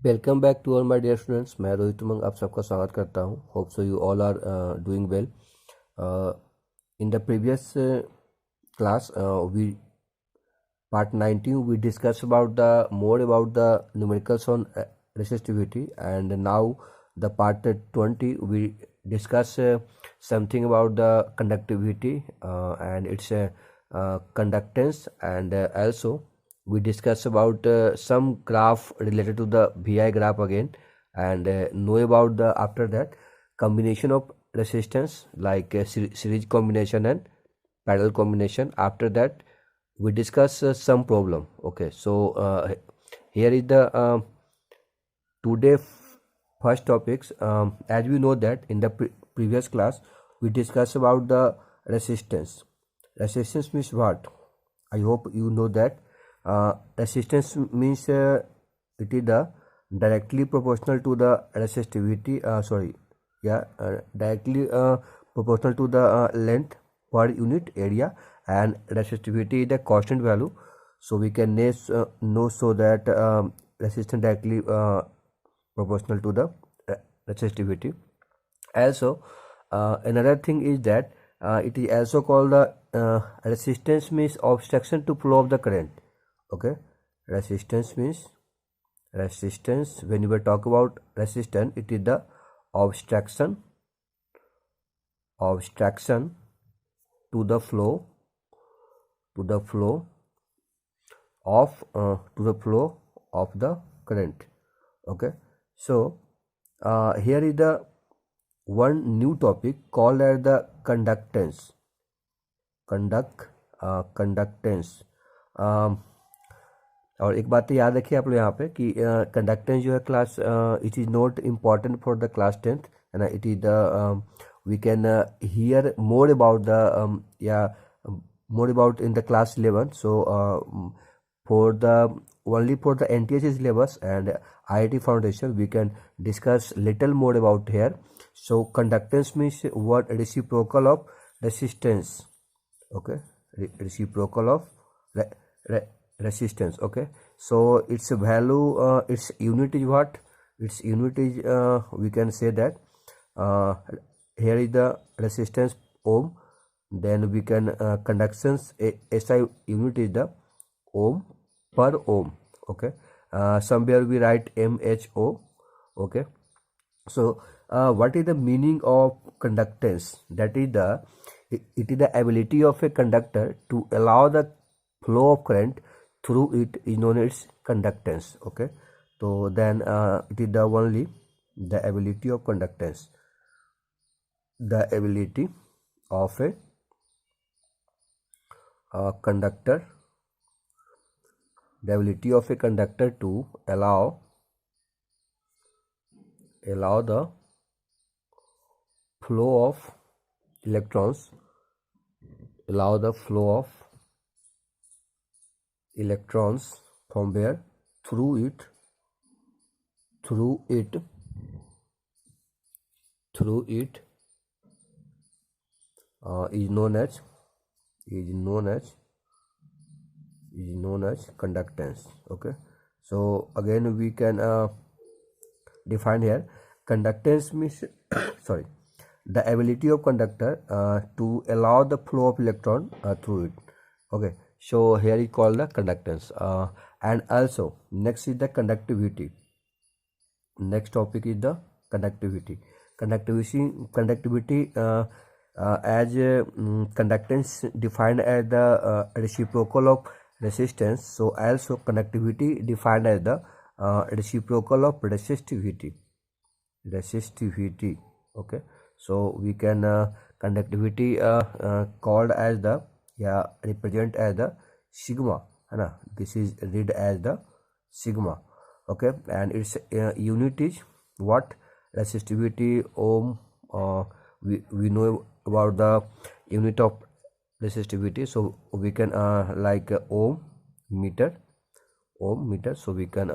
Welcome back to all my dear students. मैं रोहित उमंग आप सबका स्वागत करता हूं। Hope so you all are doing well. In the previous class we part 19 we discussed about the more about the numericals on resistivity, and now the part 20 we discuss something about the conductivity and its conductance, and also we discuss about some graph related to the VI graph again, and know about the after that combination of resistance like series combination and parallel combination. After that we discuss some problem. Okay, so here is the today first topics. As we know that in the previous class we discussed about the resistance means what. I hope you know that resistance means it is the directly proportional to the resistivity, directly proportional to the length per unit area, and resistivity is the constant value. So we can know so that resistance directly proportional to the resistivity. Also another thing is that it is also called the resistance means obstruction to flow of the current. Okay, resistance means when you were talk about resistance, it is the obstruction to the flow of the current. Okay, so here is the one new topic called as the conductance. Conductance. और एक बात तो याद रखिए आप लोग यहाँ पे कि कंडक्टेंस जो है class it is not important for the class 10th, है ना. It is the we can hear more about the more about in the class 11. So only for the NTH syllabus and IIT foundation we can discuss little more about here. So conductance means what? Reciprocal of resistance. Okay, reciprocal of resistance. Okay, so its value, its unit is what? Its unit is we can say that here is the resistance ohm. Then we can conductance SI unit is the ohm per ohm. Okay, somewhere we write MHO. Okay, so what is the meaning of conductance? That is it is the ability of a conductor to allow the flow of current through it is known as conductance. Okay, so then it is the only the ability of conductance, the ability of a conductor, the ability of a conductor to allow the flow of electrons, from where? Through it is known as conductance. Okay, so again we can define here. Conductance means sorry, the ability of conductor to allow the flow of electron through it. Okay, so here is called the conductance. And also next is the conductivity. Next topic is the conductivity. Conductivity as conductance defined as the reciprocal of resistance. So also conductivity defined as the reciprocal of resistivity. Okay, so we can conductivity called as the represent as the sigma, है ना. This is read as the sigma. Okay, and its unit is what? Resistivity ohm. We know about the unit of resistivity, so we can like ohm meter. So we can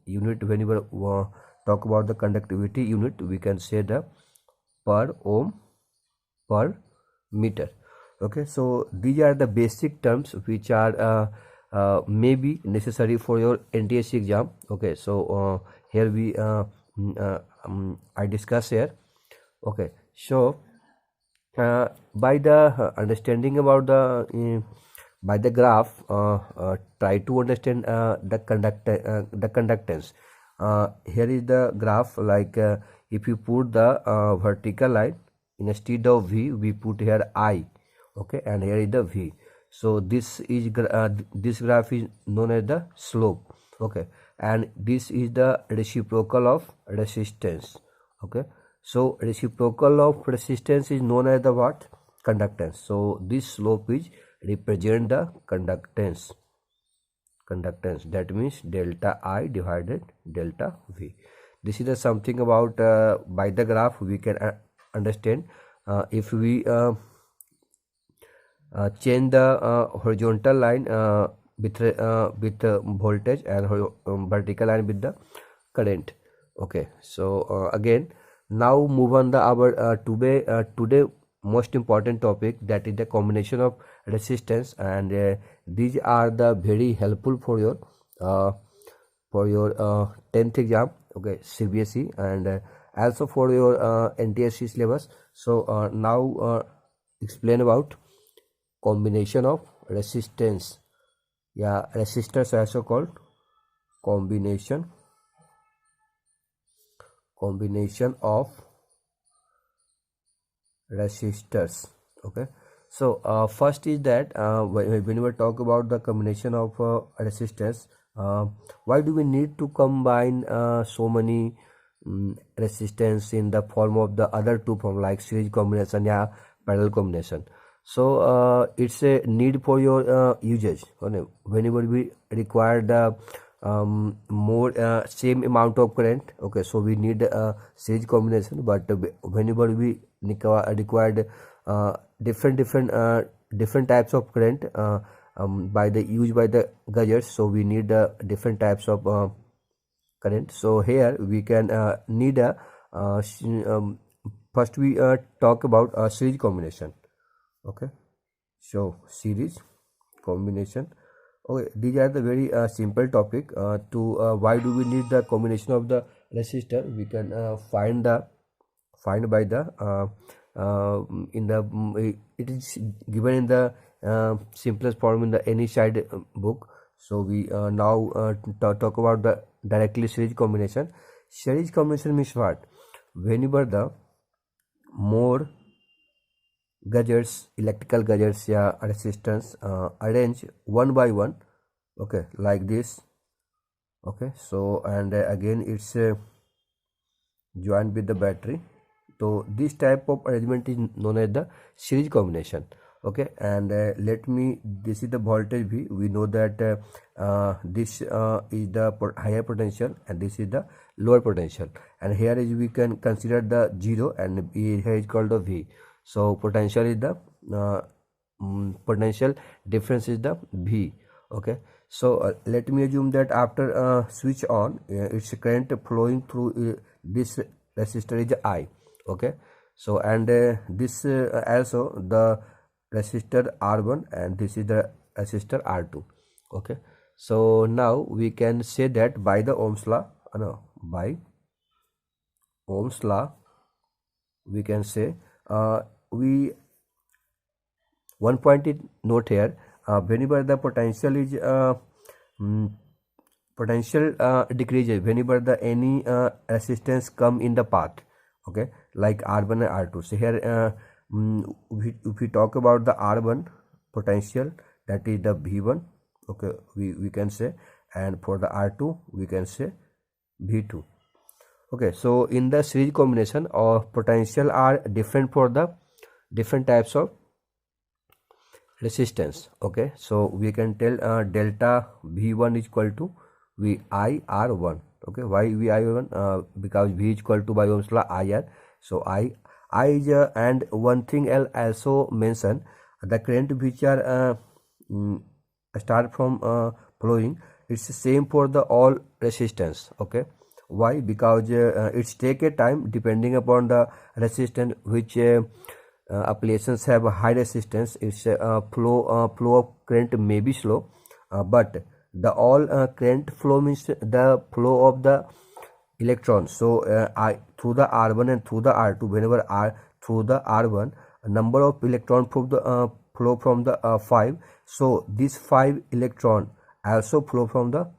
unit whenever talk about the conductivity unit, we can say the per ohm per meter. Okay, so these are the basic terms which are may be necessary for your NTSC exam. Okay, so here we I discuss here. Okay, so by the understanding about the by the graph, try to understand the conductance. Here is the graph, like if you put the vertical line, instead of V we put here I. Okay, and here is the V. So this is this graph is known as the slope. Okay, and this is the reciprocal of resistance. Okay, so reciprocal of resistance is known as the what? Conductance. So this slope is represent the conductance. That means delta I divided delta V. This is the something about by the graph we can understand. If we change the horizontal line with voltage, and vertical line with the current. Okay, so again now move on the our today most important topic, that is the combination of resistance, and these are the very helpful for your 10th exam. Okay, CBSE, and also for your NTSC syllabus. So now explain about combination of resistance. Yeah, resistors also called combination of resistors. Okay, so first is that when we talk about the combination of resistors, why do we need to combine so many resistance in the form of the other two form, like series combination or parallel combination? So it's a need for your usage. Whenever we require the more same amount of current, okay, so we need a series combination. But whenever we required different types of current by the gadgets, so we need different types of current. So here we can need a first we talk about a series combination. Okay, so series combination. Okay, these are the very simple topic to why do we need the combination of the resistor. We can find by the in the it is given in the simplest form in the any side book. So we now talk about the directly series combination. Series combination means what? Whenever the more gadgets, electrical gadgets, yeah, resistance arrange one by one, okay, like this. Okay, so and again it's joined with the battery. So this type of arrangement is known as the series combination. Okay, and this is the voltage V. We know that this is the higher potential and this is the lower potential, and here is we can consider the 0, and here is called the V. So potential is the potential difference is the V. Okay, so let me assume that after switch on, its current flowing through this resistor is I. Okay, so and this also the resistor R1, and this is the resistor R2. Okay, so now we can say that by the Ohm's law, by Ohm's law, we can say we one point is note here, whenever the potential is potential decreases whenever the any resistance come in the path. Okay, like R1 and R2. So here if we talk about the R1 potential, that is the V1. Okay, we can say, and for the R2 we can say V2. Okay, so in the series combination of potential are different for the different types of resistance. Okay, so we can tell delta V1 is equal to VIR1. Okay, why VIR1? Because V is equal to by Ohm's law IR. So I is and one thing else also mention, the current which are start from flowing, it's the same for the all resistance. Okay, why? Because it's take a time depending upon the resistance, which applications have a high resistance, its flow of current may be slow, but the all current flow means the flow of the electrons. So I through the R1 and through the R2, whenever R through the R1, a number of electron from the flow from the 5, so this 5 electron also flow from the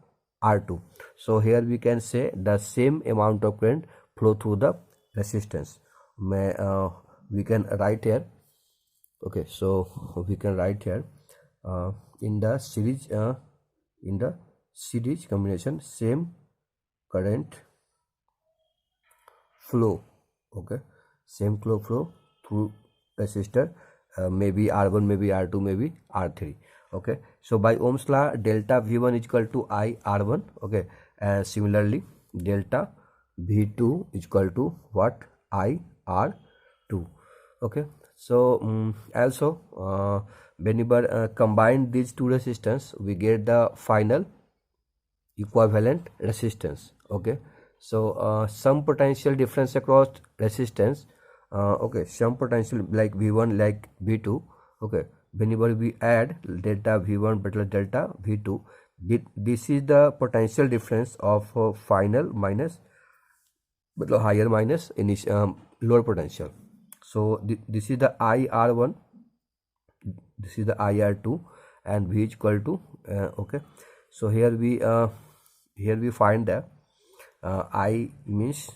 R2. So here we can say the same amount of current flow through the resistance. We can write here. Okay, so we can write here in the series combination, same current flow. Okay, same flow through resistor, maybe R1, maybe R2, maybe R3. Okay, so by Ohm's law, delta V1 is equal to I R1. Okay, and similarly delta V2 is equal to what? I R2. Okay, so also whenever combine these two resistance, we get the final equivalent resistance. Okay, so some potential difference across resistance. Okay, some potential like V1, like V2. Okay, whenever we add delta V1 plus delta V2, this is the potential difference of final minus higher minus initial lower potential. So this is the IR1, this is the IR2, and V is equal to okay. So here we find that I means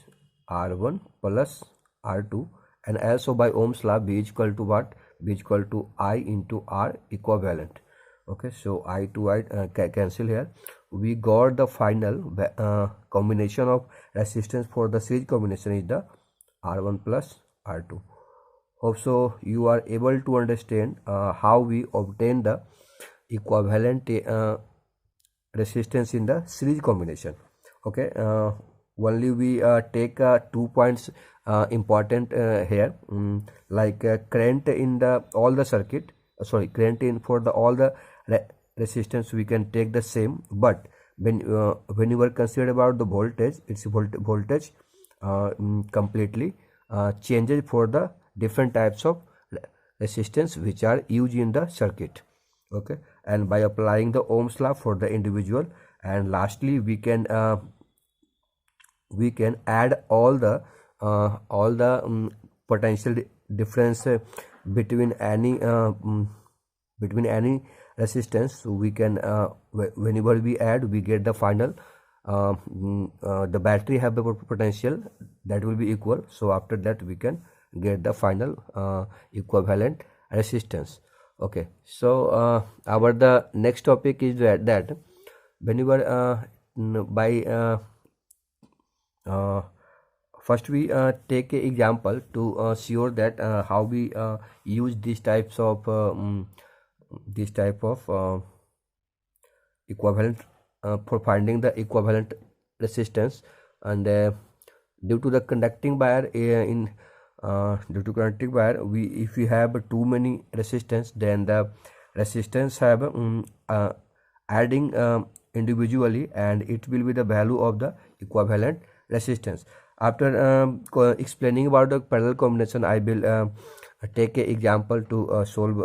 R1 plus R2, and also by Ohm's law, V is equal to what? V is equal to I into R equivalent. Okay, so I to I cancel here. We got the final combination of resistance for the series combination is the R1 plus R2. Hope so you are able to understand how we obtain the equivalent resistance in the series combination. Okay, only we take 2 points important here, like current in the all the circuit, current in for the all the resistance we can take the same, but when you were considered about the voltage, its voltage completely changes for the different types of resistance which are used in the circuit. Okay, and by applying the Ohm's law for the individual, and lastly we can add all the potential difference between any resistance. So we can whenever we add, we get the final the battery have the potential that will be equal. So after that we can get the final equivalent resistance. Okay, so our the next topic is that whenever by first we take an example to sure that how we use these types of equivalent for finding the equivalent resistance. And due to the conducting wire due to conducting wire, if we have too many resistance, then the resistance have adding individually, and it will be the value of the equivalent resistance. After explaining about the parallel combination, I will take an example to solve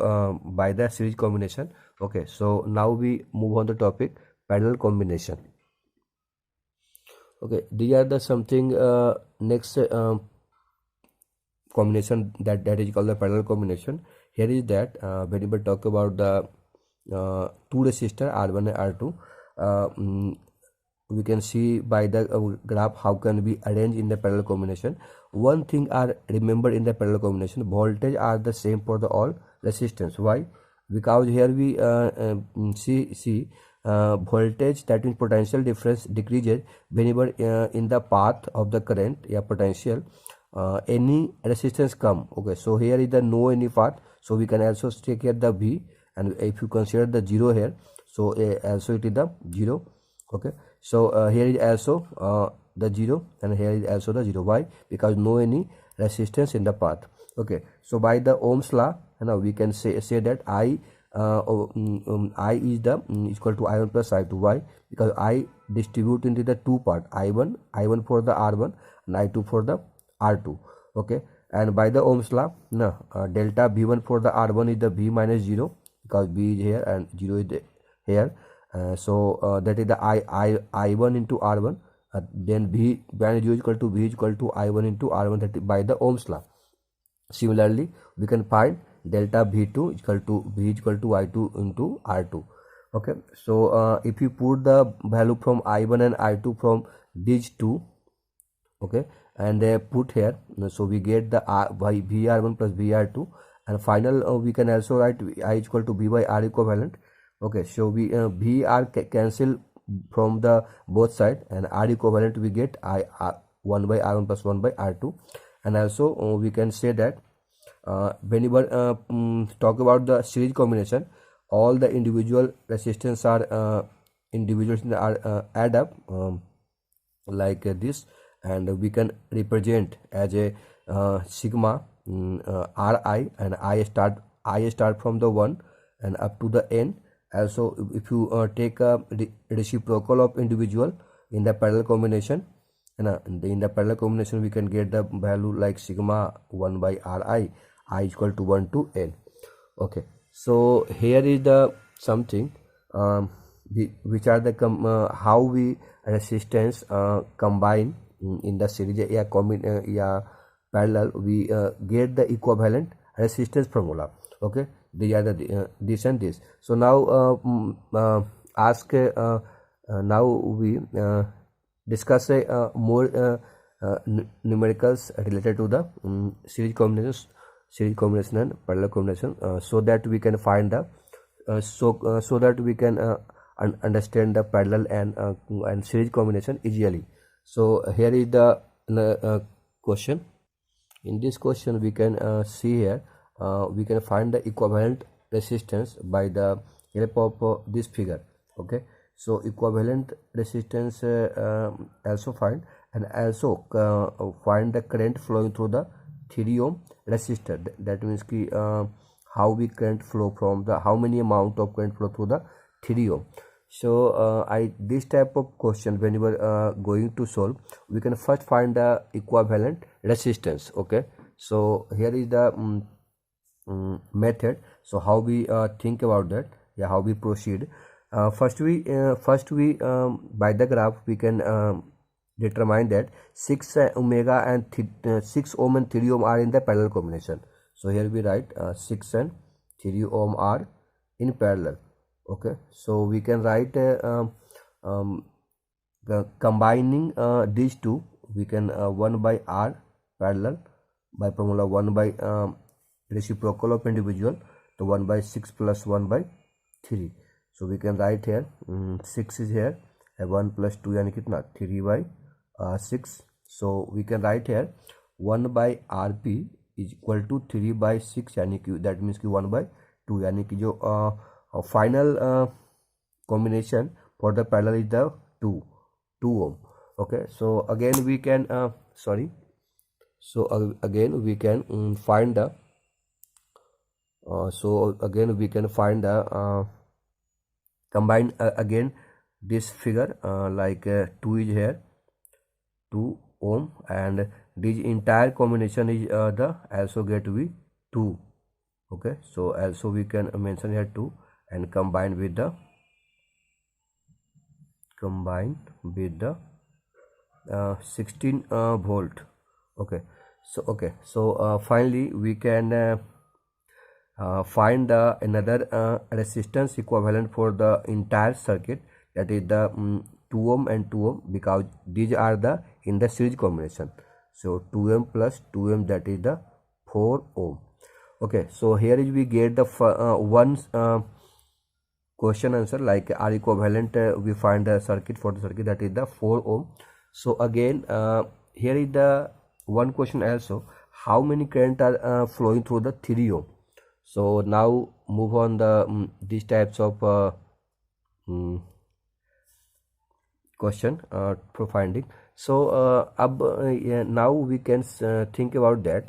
by the series combination. Okay, so now we move on the topic parallel combination. Okay, these are the something next combination that is called the parallel combination. Here is that when we talk about the two resistor R1 and R2, we can see by the graph how can we arrange in the parallel combination. One thing are remembered in the parallel combination, voltage are the same for the all resistance. Why? Because here we see voltage, that means potential difference, decreases whenever in the path of the current potential any resistance come. Okay, so here is the no any path, so we can also take here the V, and if you consider the 0 here, so also it is the 0. Okay, so here is also the 0, and here is also the 0. Why? Because no any resistance in the path. Okay, so by the Ohm's law, now we can say that I is the equal to I1 plus I2. Why? Because I distribute into the two part, I1 for the R1 and I2 for the R2. Okay, and by the Ohm's law, delta V1 for the R1 is the V minus 0, because V is here and 0 is here, So that is the I1 into R1. Then V when is equal to V is equal to I1 into R1, that is by the Ohm's law. Similarly, we can find delta V2 equal to V equal to I2 into R2. Okay, so if you put the value from I1 and I2 from these two, okay, and put here, so we get the R by VR1 plus VR2, and final we can also write I equal to V by R equivalent. Okay, so we VR cancel from the both side, and R equivalent we get I 1 by R1 plus 1 by R2. And also we can say that whenever talk about the series combination, all the individual resistance are add up like this, and we can represent as a sigma Ri, and I start from the 1 and up to the n. Also, if you take a reciprocal of individual in the parallel combination, and in the parallel combination we can get the value like sigma 1 by Ri, I equal to 1 to n. Okay, so here is the something which are the how we resistance combine in the series parallel, we get the equivalent resistance formula. Okay, these are the this and this. So now now we discuss more numericals related to the series combination and parallel combination, so that we can find the so that we can understand the parallel and series combination easily. So here is the question. In this question we can see here we can find the equivalent resistance by the help of this figure. Okay, so equivalent resistance also find, and also find the current flowing through the 3 ohm resistor. That means ki how we current flow from the how many amount of current flow through the 3 ohm. So this type of question whenever going to solve, we can first find the equivalent resistance. Okay, so here is the method. So how we think about that, how we proceed. First we by the graph we can determine that 6 omega and 6 ohm and 3 ohm are in the parallel combination. So here we write 6 and 3 ohm are in parallel. Okay, so we can write combining these two, we can 1 by R parallel by formula 1 by reciprocal of individual, so 1 by 6 plus 1 by 3. So we can write here 6 is here, 1 plus 2 yani kitna 3 by 6. So we can write here 1 by Rp is equal to 3 by 6 yani ki, that means ki 1 by 2 yani ki jo final combination for the parallel is the 2 ohm. Okay, so again we can again we can find the combine again this figure like 2 is here, 2 ohm, and this entire combination is the also get we 2. Okay, so also we can mention here 2 and combine with the 16 volt. Okay, so finally we can find the another resistance equivalent for the entire circuit, that is the 2 ohm and 2 ohm, because these are the in the series combination. So 2 ohm plus 2 ohm, that is the 4 ohm. Okay, so here is we get the one question answer like R equivalent. We find the circuit for the circuit, that is the 4 ohm. So again here is the one question also, how many current are flowing through the 3 ohm. So now move on the these types of question for finding. So now we can think about that.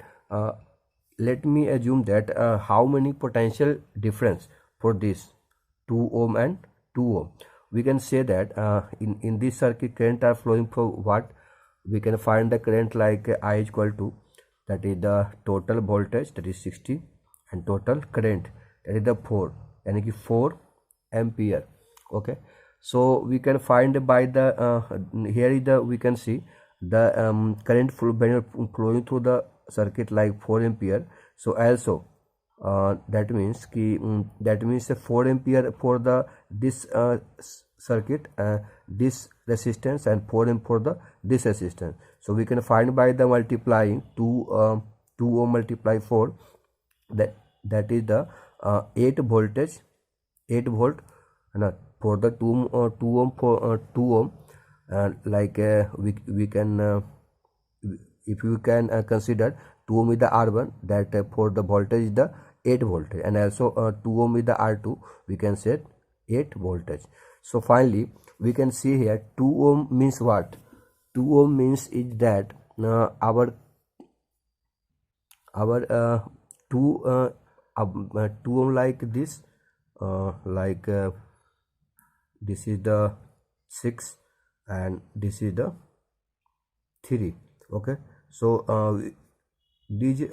Let me assume that how many potential difference for this 2 ohm and 2 ohm. We can say that in this circuit current are flowing from what? We can find the current like I is equal to, that is the total voltage, that is 60, and total current, that is the 4, yani ki 4 ampere. Okay, so we can find by the here is the, we can see the current flowing through the circuit like 4 ampere. So also that means that means 4 ampere for the this circuit, this resistance, and 4 ampere for the this resistance. So we can find by the multiplying 2 ohm multiply 4, that is the 8 voltage, 8 volt, for the 2 ohm, for 2 ohm, like we can if you can consider 2 ohm is the R1, that for the voltage is the 8 voltage, and also 2 ohm is the R2, we can say 8 voltage. So finally we can see here 2 ohm means what? 2 ohm means is that our 2 ohm like this, like this is the 6 and this is the 3. Okay, so these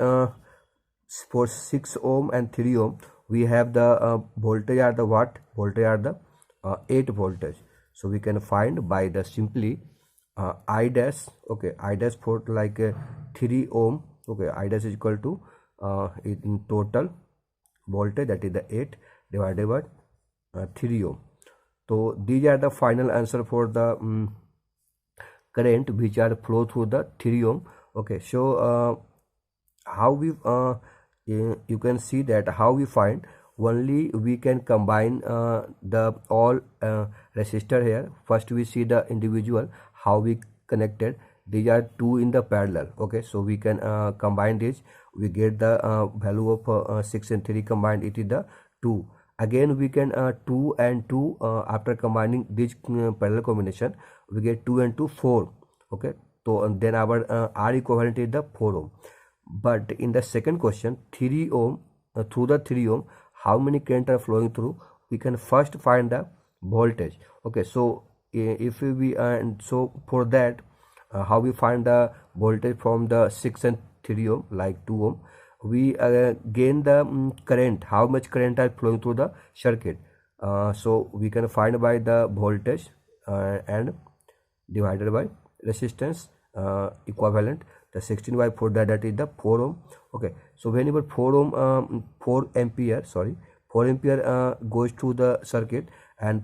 for 6 ohm and 3 ohm we have the voltage are the what? Voltage are the 8 voltage. So we can find by the simply I dash. Okay, I dash for like 3 ohm. Okay, I dash is equal to in total voltage, that is the 8 divided by 3 ohm. So these are the final answer for the current which are flow through the 3 ohm. Okay, so how we you can see that how we find, only we can combine the all resistor here. First we see the individual how we connected. These are two in the parallel. Okay, so we can combine this, we get the value of 6 and 3 combined, it is the 2. Again we can 2 and 2 after combining this parallel combination we get 2 and 2 4. Okay, so and then our R equivalent is the 4 ohm. But in the second question, 3 ohm, through the 3 ohm how many current are flowing through, we can first find the voltage. Okay, so if we and so for that how we find the voltage from the 6 and 3 ohm like 2 ohm, we gain the current, how much current are flowing through the circuit. So we can find by the voltage and divided by resistance equivalent, the 16 by 4, that is the 4 ohm. Okay, so whenever 4 ohm 4 ampere, sorry, 4 ampere goes to the circuit, and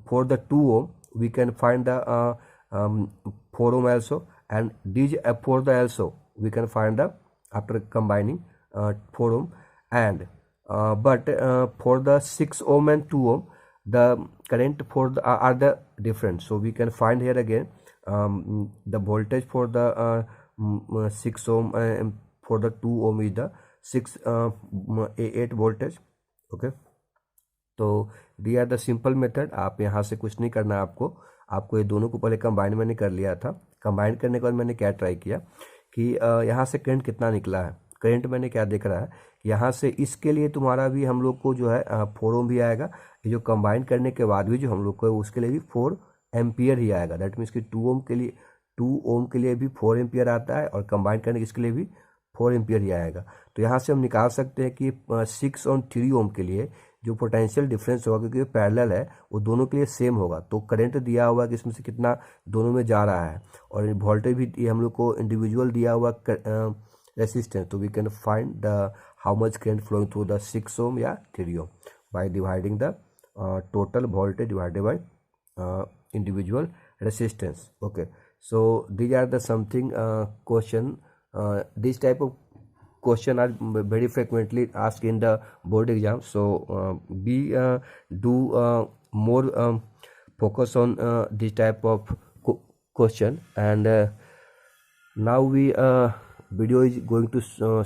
for the 2 ohm we can find the 4 ohm also, and these for the also we can find the after combining 4 ohm, and but for the 6 ohm and 2 ohm the current for the are the different. So we can find here again the voltage for the 6 ohm and for the 2 ohm is the 8 voltage. Okay, तो दी are the simple method. आप यहाँ से कुछ नहीं करना है आपको ये दोनों को पहले कंबाइन मैंने कर लिया था. कंबाइन करने के बाद मैंने क्या ट्राई किया कि यहाँ से करंट कितना निकला है. करंट मैंने क्या देख रहा है, यहाँ से इसके लिए तुम्हारा भी हम लोग को जो है 4 ओम भी आएगा. ये जो कंबाइन करने के बाद भी जो हम लोग को उसके लिए भी 4 एम्पियर ही आएगा. दैट मीन्स कि 2 ओम के लिए भी 4 एम्पियर आता है, और कंबाइन करने के इसके लिए भी 4 एम्पियर ही आएगा. तो यहाँ से हम निकाल सकते हैं कि 6 और 3 ओम के लिए जो पोटेंशियल डिफरेंस होगा, क्योंकि पैरेलल है, वो दोनों के लिए सेम होगा. तो करंट दिया हुआ कि इसमें से कितना दोनों में जा रहा है, और वोल्टेज भी हम लोग को इंडिविजुअल दिया हुआ रेसिस्टेंस. तो we can find the how much current flowing through the 6 ohm या 3 ohm by dividing the total voltage divided by individual resistance. Okay, so these are the something question. This type of question are very frequently asked in the board exam. So we do more focus on this type of question. And now we video is going to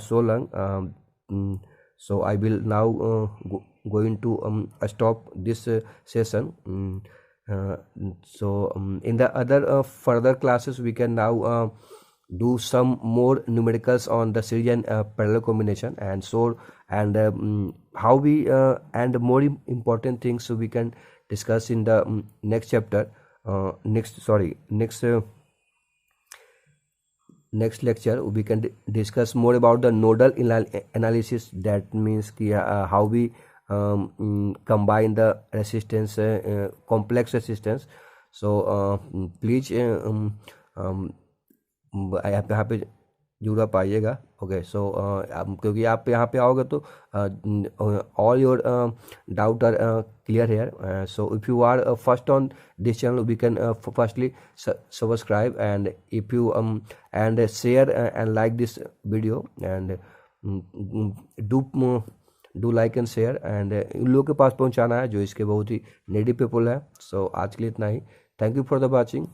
so long. So I will now going to stop this session. So in the other further classes we can now do some more numericals on the series and parallel combination, and so and how we and more important things so we can discuss in the next chapter, next lecture. We can discuss more about the nodal analysis. That means how we combine the resistance, complex resistance. So please यहाँ पे जरूर आप आइएगा. Okay, सो क्योंकि आप यहाँ पे आओगे तो all your doubt are clear here. So if you are first on this channel, we can firstly subscribe, and if you and share and like this video, and do like and share, and उन लोगों के पास पहुंचाना है जो इसके बहुत ही needy people है. So आज के लिए इतना ही. Thank you for the watching.